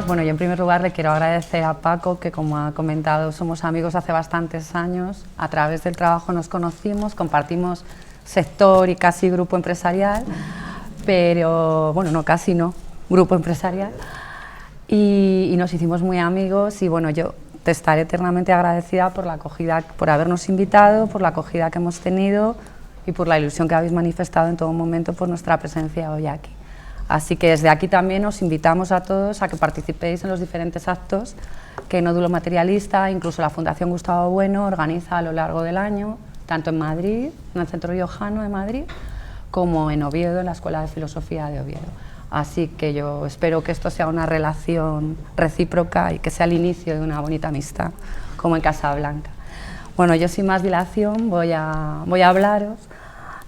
días. Bueno, yo en primer lugar le quiero agradecer a Paco, que como ha comentado, somos amigos hace bastantes años. A través del trabajo nos conocimos, compartimos sector y casi grupo empresarial, pero bueno, no, casi no, grupo empresarial. Y nos hicimos muy amigos y bueno, yo te estaré eternamente agradecida por la acogida, por habernos invitado, por la acogida que hemos tenido y por la ilusión que habéis manifestado en todo momento por nuestra presencia hoy aquí. Así que desde aquí también os invitamos a todos a que participéis en los diferentes actos que Nódulo Materialista, incluso la Fundación Gustavo Bueno, organiza a lo largo del año, tanto en Madrid, en el Centro Riojano de Madrid, como en Oviedo, en la Escuela de Filosofía de Oviedo. Así que yo espero que esto sea una relación recíproca y que sea el inicio de una bonita amistad, como en Casablanca. Bueno, yo sin más dilación voy a hablaros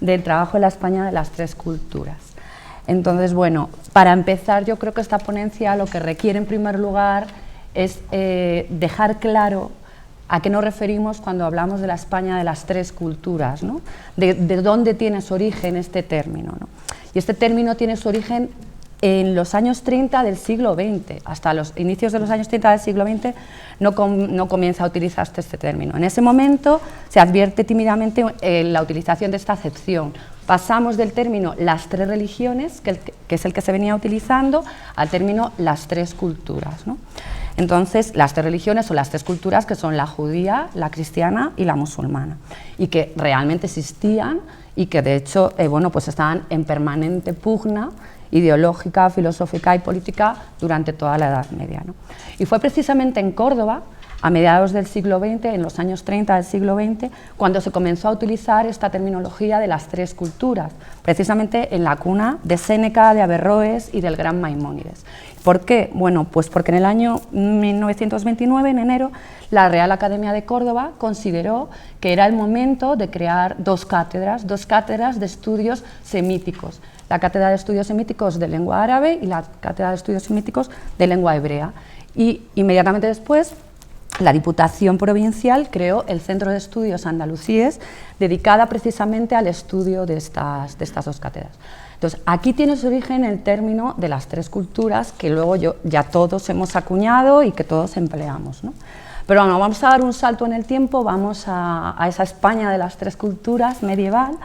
del trabajo en la España de las tres culturas. Entonces, bueno, para empezar, yo creo que esta ponencia lo que requiere en primer lugar es dejar claro a qué nos referimos cuando hablamos de la España de las tres culturas, ¿no? De dónde tiene su origen este término, ¿no? Y este término tiene su origen en los años 30 del siglo XX, hasta los inicios de los años 30 del siglo XX no comienza a utilizarse este término. En ese momento se advierte tímidamente la utilización de esta acepción. Pasamos del término las tres religiones, que es el que se venía utilizando, al término las tres culturas, ¿no? Entonces, las tres religiones son las tres culturas que son la judía, la cristiana y la musulmana, y que realmente existían y que de hecho bueno, pues estaban en permanente pugna ideológica, filosófica y política durante toda la Edad Media, ¿no? Y fue precisamente en Córdoba, a mediados del siglo XX, en los años 30 del siglo XX, cuando se comenzó a utilizar esta terminología de las tres culturas, precisamente en la cuna de Séneca, de Averroes y del gran Maimónides. ¿Por qué? Bueno, pues porque en el año 1929, en enero, la Real Academia de Córdoba consideró que era el momento de crear dos cátedras de estudios semíticos, la Cátedra de Estudios Semíticos de Lengua Árabe y la Cátedra de Estudios Semíticos de Lengua Hebrea. Y inmediatamente después, la Diputación Provincial creó el Centro de Estudios Andalusíes, dedicada precisamente al estudio de estas dos cátedras. Entonces, aquí tiene su origen el término de las tres culturas, que luego ya todos hemos acuñado y que todos empleamos, ¿no? Pero bueno, vamos a dar un salto en el tiempo, vamos a esa España de las tres culturas medieval,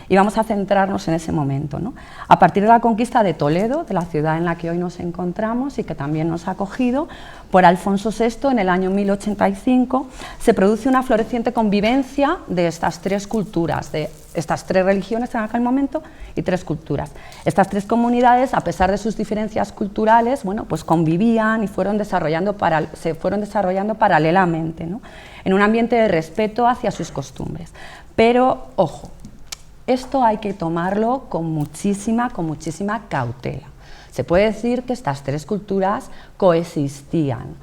y vamos a centrarnos en ese momento, ¿no? A partir de la conquista de Toledo, de la ciudad en la que hoy nos encontramos y que también nos ha acogido, por Alfonso VI en el año 1085, se produce una floreciente convivencia de estas tres culturas, de estas tres religiones en aquel momento y tres culturas. Estas tres comunidades, a pesar de sus diferencias culturales, bueno, pues convivían y se fueron desarrollando paralelamente, ¿no? En un ambiente de respeto hacia sus costumbres. Pero, ojo, esto hay que tomarlo con muchísima cautela. Se puede decir que estas tres culturas coexistían,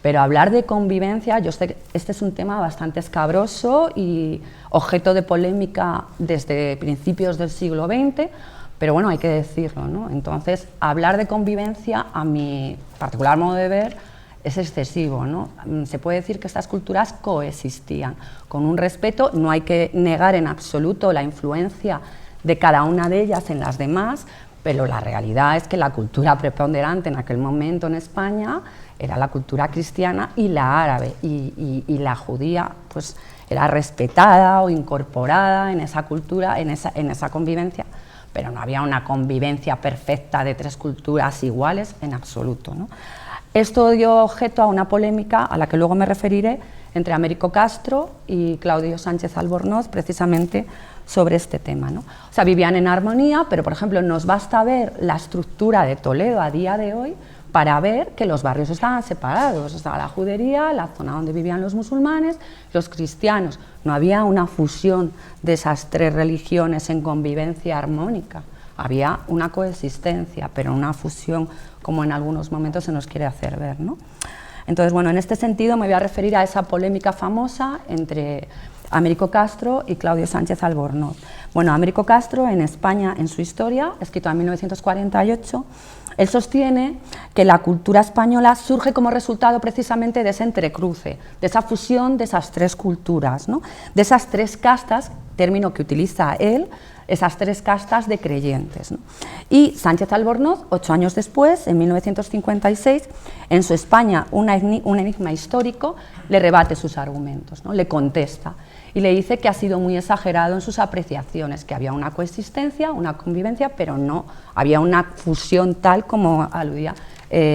pero hablar de convivencia, yo sé que este es un tema bastante escabroso y objeto de polémica desde principios del siglo XX, pero bueno, hay que decirlo, ¿no? Entonces, hablar de convivencia, a mi particular modo de ver, es excesivo, ¿no? Se puede decir que estas culturas coexistían con un respeto, no hay que negar en absoluto la influencia de cada una de ellas en las demás, pero la realidad es que la cultura preponderante en aquel momento en España era la cultura cristiana y la árabe, y la judía pues era respetada o incorporada en esa cultura, en esa convivencia, pero no había una convivencia perfecta de tres culturas iguales en absoluto, ¿no? Esto dio objeto a una polémica a la que luego me referiré entre Américo Castro y Claudio Sánchez Albornoz, precisamente sobre este tema, ¿no? O sea, vivían en armonía, pero por ejemplo nos basta ver la estructura de Toledo a día de hoy para ver que los barrios estaban separados. Estaba la judería, la zona donde vivían los musulmanes, los cristianos. No había una fusión de esas tres religiones en convivencia armónica. Había una coexistencia, pero una fusión como en algunos momentos se nos quiere hacer ver, ¿no? Entonces, bueno, en este sentido me voy a referir a esa polémica famosa entre Américo Castro y Claudio Sánchez Albornoz. Bueno, Américo Castro en España, en su historia, escrito en 1948, él sostiene que la cultura española surge como resultado precisamente de ese entrecruce, de esa fusión de esas tres culturas, ¿no? De esas tres castas, término que utiliza él, esas tres castas de creyentes, ¿no? Y Sánchez Albornoz, 8 años después, en 1956, en su España, un enigma histórico, le rebate sus argumentos, ¿no? Le contesta y le dice que ha sido muy exagerado en sus apreciaciones, que había una coexistencia, una convivencia, pero no había una fusión tal como aludía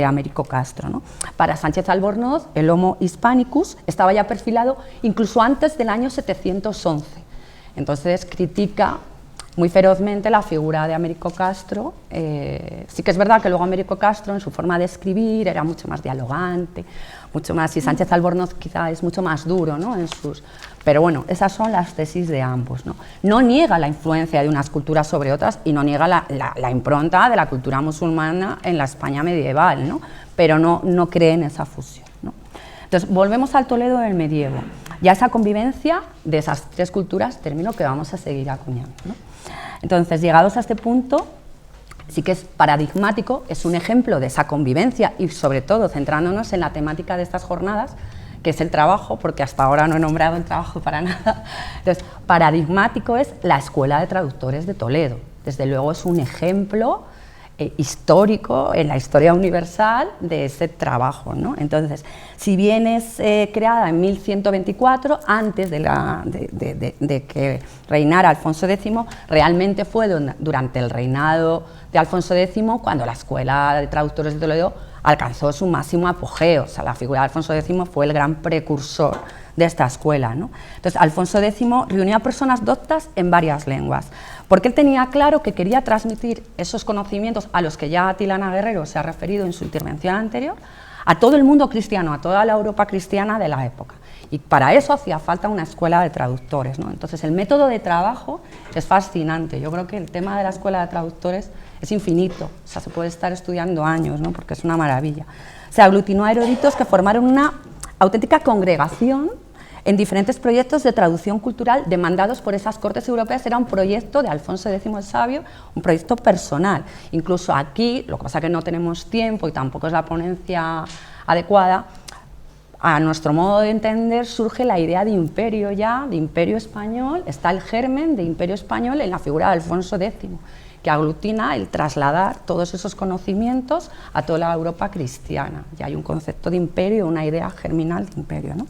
Américo Castro, ¿no? Para Sánchez Albornoz, el Homo hispanicus estaba ya perfilado incluso antes del año 711. Entonces critica muy ferozmente la figura de Américo Castro. Sí que es verdad que luego Américo Castro en su forma de escribir era mucho más dialogante, mucho más, y Sánchez Albornoz quizá es mucho más duro, ¿no? Pero bueno, esas son las tesis de ambos, ¿no? No niega la influencia de unas culturas sobre otras y no niega la impronta de la cultura musulmana en la España medieval, ¿no? Pero no cree en esa fusión, ¿no? Entonces, volvemos al Toledo del medievo. Ya esa convivencia de esas tres culturas, término que vamos a seguir acuñando, ¿no? Entonces, llegados a este punto, sí que es paradigmático, es un ejemplo de esa convivencia y sobre todo centrándonos en la temática de estas jornadas, que es el trabajo, porque hasta ahora no he nombrado el trabajo para nada. Entonces, paradigmático es la Escuela de Traductores de Toledo. Desde luego es un ejemplo histórico en la historia universal de ese trabajo, ¿no? Entonces, si bien es creada en 1124, antes de que reinara Alfonso X, realmente fue durante el reinado de Alfonso X cuando la Escuela de Traductores de Toledo alcanzó su máximo apogeo. O sea, la figura de Alfonso X fue el gran precursor de esta escuela, ¿no? Entonces, Alfonso X reunió a personas doctas en varias lenguas, porque él tenía claro que quería transmitir esos conocimientos a los que ya Tilana Guerrero se ha referido en su intervención anterior, a todo el mundo cristiano, a toda la Europa cristiana de la época. Y para eso hacía falta una escuela de traductores, ¿no? Entonces, el método de trabajo es fascinante. Yo creo que el tema de la escuela de traductores es infinito, o sea, se puede estar estudiando años, ¿no? Porque es una maravilla. Se aglutinó a eruditos que formaron una auténtica congregación en diferentes proyectos de traducción cultural demandados por esas cortes europeas. Era un proyecto de Alfonso X el Sabio, un proyecto personal. Incluso aquí, lo que pasa es que no tenemos tiempo y tampoco es la ponencia adecuada, a nuestro modo de entender surge la idea de imperio ya, de imperio español, está el germen de imperio español en la figura de Alfonso X, que aglutina el trasladar todos esos conocimientos a toda la Europa cristiana. Ya hay un concepto de imperio, una idea germinal de imperio, ¿no?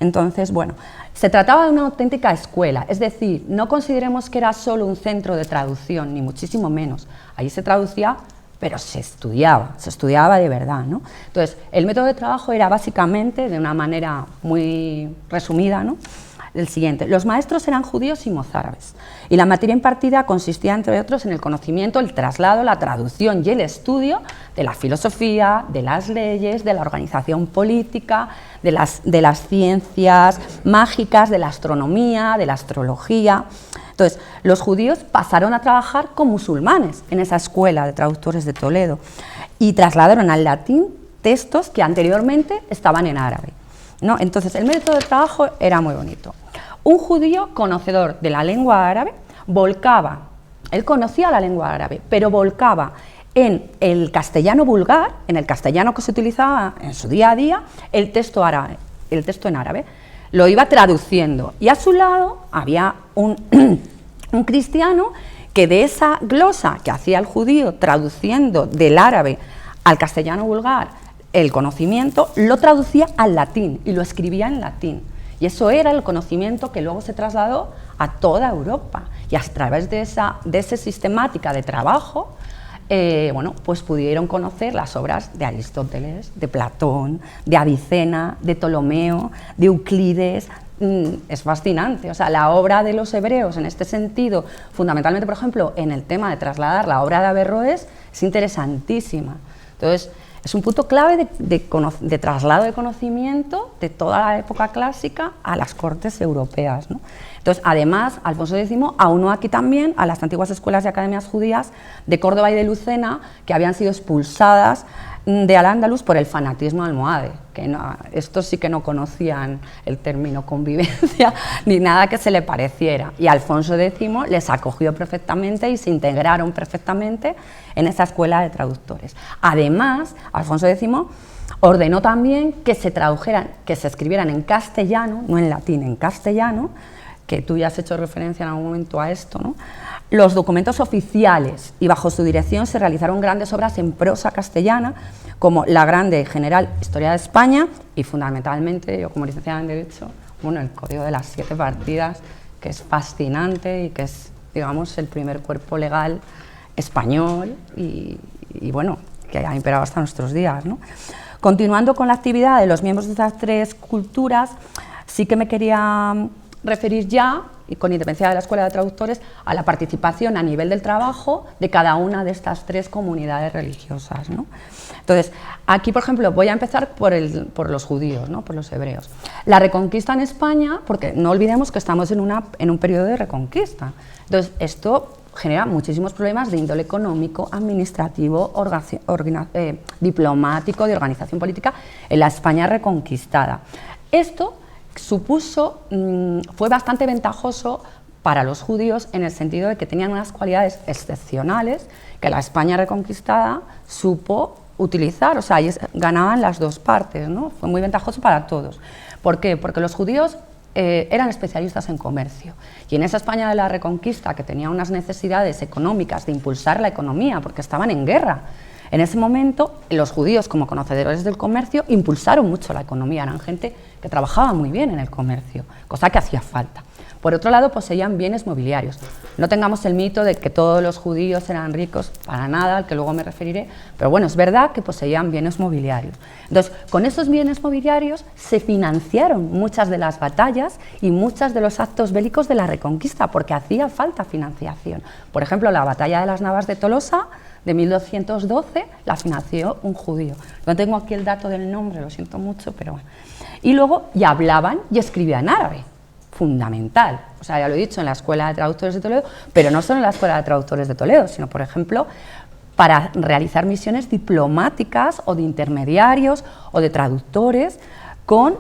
Entonces, bueno, se trataba de una auténtica escuela, es decir, no consideremos que era solo un centro de traducción, ni muchísimo menos. Ahí se traducía, pero se estudiaba de verdad, ¿no? Entonces, el método de trabajo era básicamente, de una manera muy resumida, ¿no?, el siguiente: los maestros eran judíos y mozárabes, y la materia impartida consistía, entre otros, en el conocimiento, el traslado, la traducción y el estudio de la filosofía, de las leyes, de la organización política, de las ciencias mágicas, de la astronomía, de la astrología. Entonces, los judíos pasaron a trabajar con musulmanes en esa escuela de traductores de Toledo y trasladaron al latín textos que anteriormente estaban en árabe, ¿no? Entonces, el método de trabajo era muy bonito. Un judío conocedor de la lengua árabe volcaba, él conocía la lengua árabe, pero volcaba en el castellano vulgar, en el castellano que se utilizaba en su día a día, el texto en árabe, lo iba traduciendo, y a su lado había un cristiano que de esa glosa que hacía el judío traduciendo del árabe al castellano vulgar el conocimiento, lo traducía al latín y lo escribía en latín. Y eso era el conocimiento que luego se trasladó a toda Europa. Y a través de esa sistemática de trabajo, bueno, pues pudieron conocer las obras de Aristóteles, de Platón, de Avicena, de Ptolomeo, de Euclides. Es fascinante. O sea, la obra de los hebreos en este sentido, fundamentalmente, por ejemplo, en el tema de trasladar la obra de Averroes, es interesantísima. Entonces, es un punto clave de traslado de conocimiento de toda la época clásica a las cortes europeas, ¿no? Entonces, además, Alfonso X aunó aquí también a las antiguas escuelas y academias judías de Córdoba y de Lucena, que habían sido expulsadas de Al-Ándalus por el fanatismo almohade, que no, estos sí que no conocían el término convivencia ni nada que se le pareciera, y Alfonso X les acogió perfectamente y se integraron perfectamente en esa escuela de traductores. Además, Alfonso X ordenó también que se tradujeran, que se escribieran en castellano, no en latín, en castellano, que tú ya has hecho referencia en algún momento a esto, ¿no?, los documentos oficiales, y bajo su dirección se realizaron grandes obras en prosa castellana, como la grande general Historia de España y fundamentalmente, yo como licenciada en Derecho, bueno, el Código de las 7 partidas, que es fascinante y que es, digamos, el primer cuerpo legal español y bueno, que ha imperado hasta nuestros días, ¿no? Continuando con la actividad de los miembros de estas 3 culturas, sí que me quería referir ya, y con independencia de la Escuela de Traductores, a la participación a nivel del trabajo de cada una de estas 3 comunidades religiosas, ¿no? Entonces, aquí, por ejemplo, voy a empezar por los judíos, ¿no?, por los hebreos. La reconquista en España, porque no olvidemos que estamos en un periodo de reconquista, entonces esto genera muchísimos problemas de índole económico, administrativo, diplomático, de organización política en la España reconquistada. Esto supuso, fue bastante ventajoso para los judíos en el sentido de que tenían unas cualidades excepcionales que la España reconquistada supo utilizar, o sea, ellos ganaban las 2 partes, ¿no? Fue muy ventajoso para todos. ¿Por qué? Porque los judíos eran especialistas en comercio, y en esa España de la reconquista, que tenía unas necesidades económicas de impulsar la economía porque estaban en guerra, en ese momento los judíos, como conocedores del comercio, impulsaron mucho la economía, eran gente que trabajaba muy bien en el comercio, cosa que hacía falta. Por otro lado, poseían bienes mobiliarios. No tengamos el mito de que todos los judíos eran ricos, para nada, al que luego me referiré, pero bueno, es verdad que poseían bienes mobiliarios. Entonces, con esos bienes mobiliarios se financiaron muchas de las batallas y muchos de los actos bélicos de la Reconquista, porque hacía falta financiación. Por ejemplo, la batalla de las Navas de Tolosa, de 1212, la financió un judío. No tengo aquí el dato del nombre, lo siento mucho, pero bueno. Y luego ya hablaban y escribían árabe. Fundamental, o sea, ya lo he dicho, en la Escuela de Traductores de Toledo, pero no solo en la Escuela de Traductores de Toledo, sino, por ejemplo, para realizar misiones diplomáticas o de intermediarios o de traductores con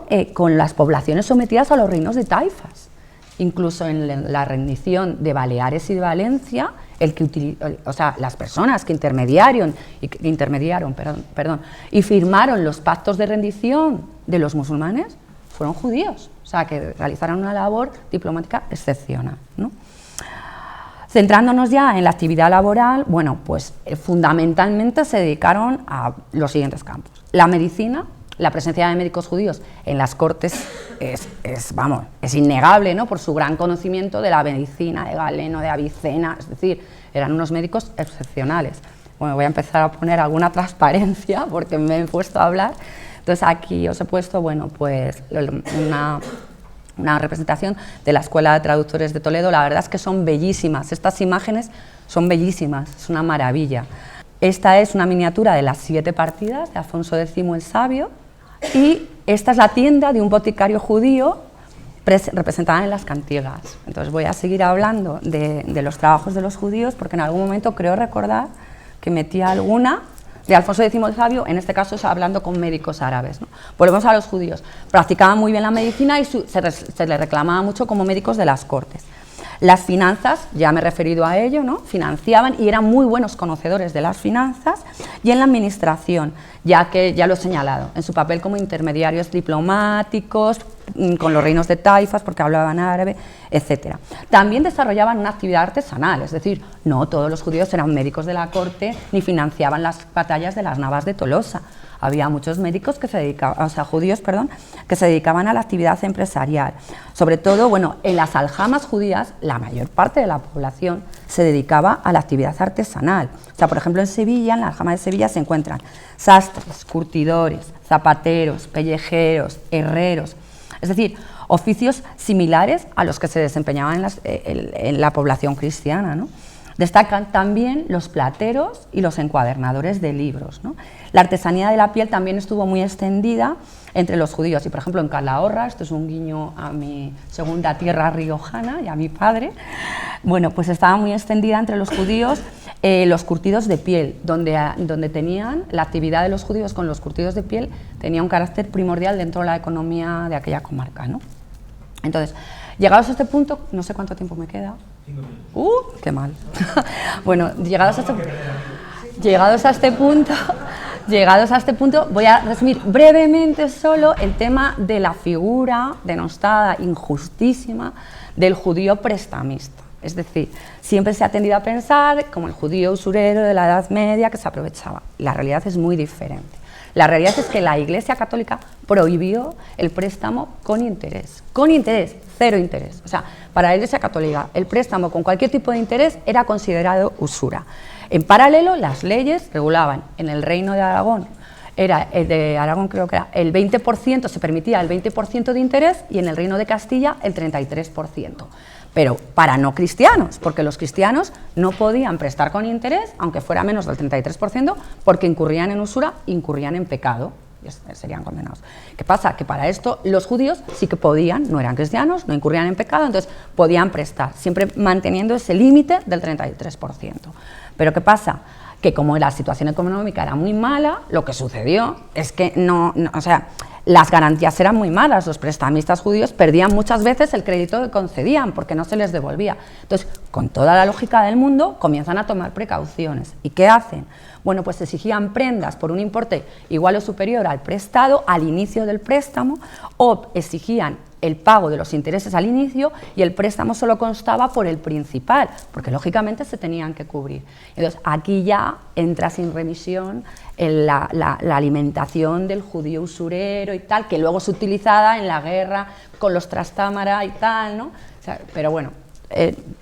las poblaciones sometidas a los reinos de taifas. Incluso en la rendición de Baleares y de Valencia, las personas que intermediaron y firmaron los pactos de rendición de los musulmanes fueron judíos, o sea, que realizaron una labor diplomática excepcional, ¿no? Centrándonos ya en la actividad laboral, bueno, pues fundamentalmente se dedicaron a los siguientes campos. La medicina, la presencia de médicos judíos en las cortes es innegable, ¿no?, por su gran conocimiento de la medicina, de Galeno, de Avicena, es decir, eran unos médicos excepcionales. Bueno, voy a empezar a poner alguna transparencia porque me he puesto a hablar. Entonces aquí os he puesto, bueno, pues una representación de la Escuela de Traductores de Toledo. La verdad es que son bellísimas, estas imágenes son bellísimas, es una maravilla. Esta es una miniatura de las 7 partidas de Alfonso X el Sabio, y esta es la tienda de un boticario judío representada en las cantigas. Entonces voy a seguir hablando de los trabajos de los judíos, porque en algún momento creo recordar que metí alguna de Alfonso X el Sabio, en este caso hablando con médicos árabes, ¿no? Volvemos a los judíos. Practicaban muy bien la medicina y se les reclamaba mucho como médicos de las cortes. Las finanzas, ya me he referido a ello, ¿no?, financiaban y eran muy buenos conocedores de las finanzas, y en la administración, ya que ya lo he señalado, en su papel como intermediarios diplomáticos con los reinos de taifas, porque hablaban árabe, etc. También desarrollaban una actividad artesanal, es decir, no todos los judíos eran médicos de la corte ni financiaban las batallas de las Navas de Tolosa. Había muchos médicos que se dedicaban, o sea, judíos, perdón, que se dedicaban a la actividad empresarial. Sobre todo, bueno, en las aljamas judías, la mayor parte de la población se dedicaba a la actividad artesanal. O sea, por ejemplo, en Sevilla, en la aljama de Sevilla, se encuentran sastres, curtidores, zapateros, pellejeros, herreros, es decir, oficios similares a los que se desempeñaban en la población cristiana, ¿no? Destacan también los plateros y los encuadernadores de libros, ¿no? La artesanía de la piel también estuvo muy extendida entre los judíos, y por ejemplo en Calahorra, esto es un guiño a mi segunda tierra riojana y a mi padre, bueno, pues estaba muy extendida entre los judíos los curtidos de piel, donde tenían la actividad de los judíos con los curtidos de piel tenía un carácter primordial dentro de la economía de aquella comarca, ¿no? Entonces, llegados a este punto, no sé cuánto tiempo me queda. 5 minutos. ¡Qué mal! Bueno, llegados a este punto, voy a resumir brevemente solo el tema de la figura denostada, injustísima, del judío prestamista. Es decir, siempre se ha tendido a pensar como el judío usurero de la Edad Media que se aprovechaba. La realidad es muy diferente. La realidad es que la Iglesia Católica prohibió el préstamo con interés, cero interés. O sea, para la Iglesia Católica el préstamo con cualquier tipo de interés era considerado usura. En paralelo, las leyes regulaban en el Reino de Aragón, creo que era el 20%, se permitía el 20% de interés, y en el Reino de Castilla el 33%. Pero para no cristianos, porque los cristianos no podían prestar con interés, aunque fuera menos del 33%, porque incurrían en usura, incurrían en pecado, y serían condenados. ¿Qué pasa? Que para esto los judíos sí que podían, no eran cristianos, no incurrían en pecado, entonces podían prestar, siempre manteniendo ese límite del 33%. Pero ¿qué pasa? Que como la situación económica era muy mala, lo que sucedió es que las garantías eran muy malas, los prestamistas judíos perdían muchas veces el crédito que concedían porque no se les devolvía. Entonces, con toda la lógica del mundo, comienzan a tomar precauciones. ¿Y qué hacen? Bueno, pues exigían prendas por un importe igual o superior al prestado al inicio del préstamo, o exigían el pago de los intereses al inicio, y el préstamo solo constaba por el principal, porque lógicamente se tenían que cubrir. Entonces, aquí ya entra sin remisión la alimentación del judío usurero y tal, que luego es utilizada en la guerra con los trastámara y tal, ¿no? O sea, pero bueno,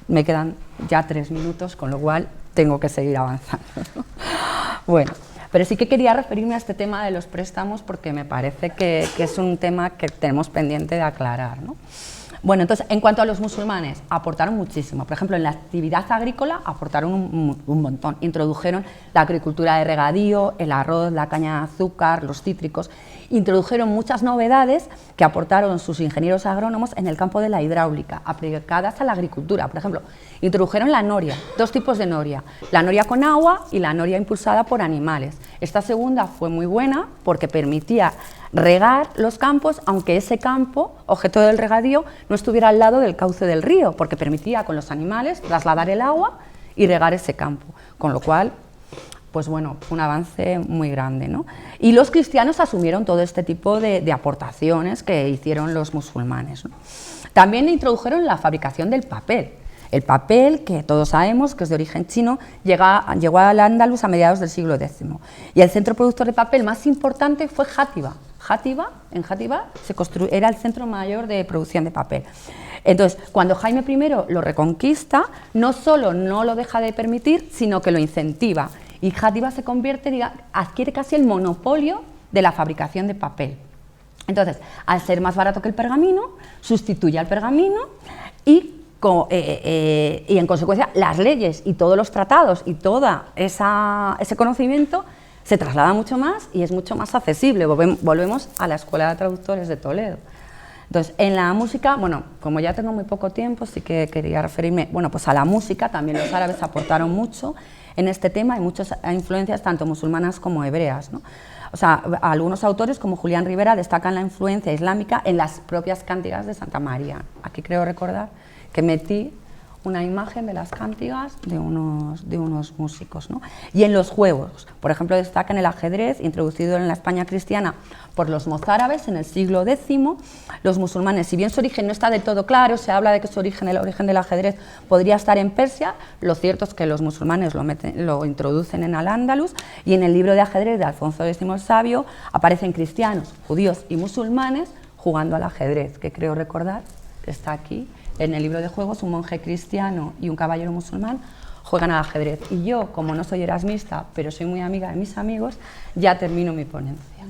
me quedan ya 3 minutos, con lo cual tengo que seguir avanzando, ¿no? Bueno, pero sí que quería referirme a este tema de los préstamos porque me parece que es un tema que tenemos pendiente de aclarar, ¿no? Bueno, entonces, en cuanto a los musulmanes, aportaron muchísimo. Por ejemplo, en la actividad agrícola aportaron un montón. Introdujeron la agricultura de regadío, el arroz, la caña de azúcar, los cítricos. Introdujeron muchas novedades que aportaron sus ingenieros agrónomos en el campo de la hidráulica, aplicadas a la agricultura. Por ejemplo, introdujeron la noria, 2 tipos de noria, la noria con agua y la noria impulsada por animales. Esta segunda fue muy buena porque permitía regar los campos, aunque ese campo, objeto del regadío, no estuviera al lado del cauce del río, porque permitía con los animales trasladar el agua y regar ese campo, con lo cual, pues bueno, fue un avance muy grande, ¿no? Y los cristianos asumieron todo este tipo de aportaciones que hicieron los musulmanes, ¿no? También introdujeron la fabricación del papel. El papel, que todos sabemos que es de origen chino, llegó al Andalus a mediados del siglo X. Y el centro productor de papel más importante fue Játiva. En Játiva era el centro mayor de producción de papel. Entonces, cuando Jaime I lo reconquista, no solo no lo deja de permitir, sino que lo incentiva. Y Játiva se convierte, adquiere casi el monopolio de la fabricación de papel. Entonces, al ser más barato que el pergamino, sustituye al pergamino y en consecuencia las leyes y todos los tratados y todo ese conocimiento se traslada mucho más y es mucho más accesible. Volvemos a la Escuela de Traductores de Toledo. Entonces, en la música, bueno, como ya tengo muy poco tiempo, sí que quería referirme, bueno, pues a la música. También los árabes aportaron mucho en este tema, hay muchas influencias tanto musulmanas como hebreas, ¿no? O sea, algunos autores como Julián Rivera destacan la influencia islámica en las propias cántigas de Santa María. Aquí creo recordar que metí una imagen de las cántigas de unos músicos, ¿no? Y en los juegos, por ejemplo, destacan el ajedrez, introducido en la España cristiana por los mozárabes en el siglo X. Los musulmanes, si bien su origen no está del todo claro, se habla de que el origen del ajedrez podría estar en Persia, lo cierto es que los musulmanes lo introducen en Al-Ándalus, y en el libro de ajedrez de Alfonso X el Sabio aparecen cristianos, judíos y musulmanes jugando al ajedrez, que creo recordar está aquí. En el libro de juegos, un monje cristiano y un caballero musulmán juegan al ajedrez. Y yo, como no soy erasmista, pero soy muy amiga de mis amigos, ya termino mi ponencia.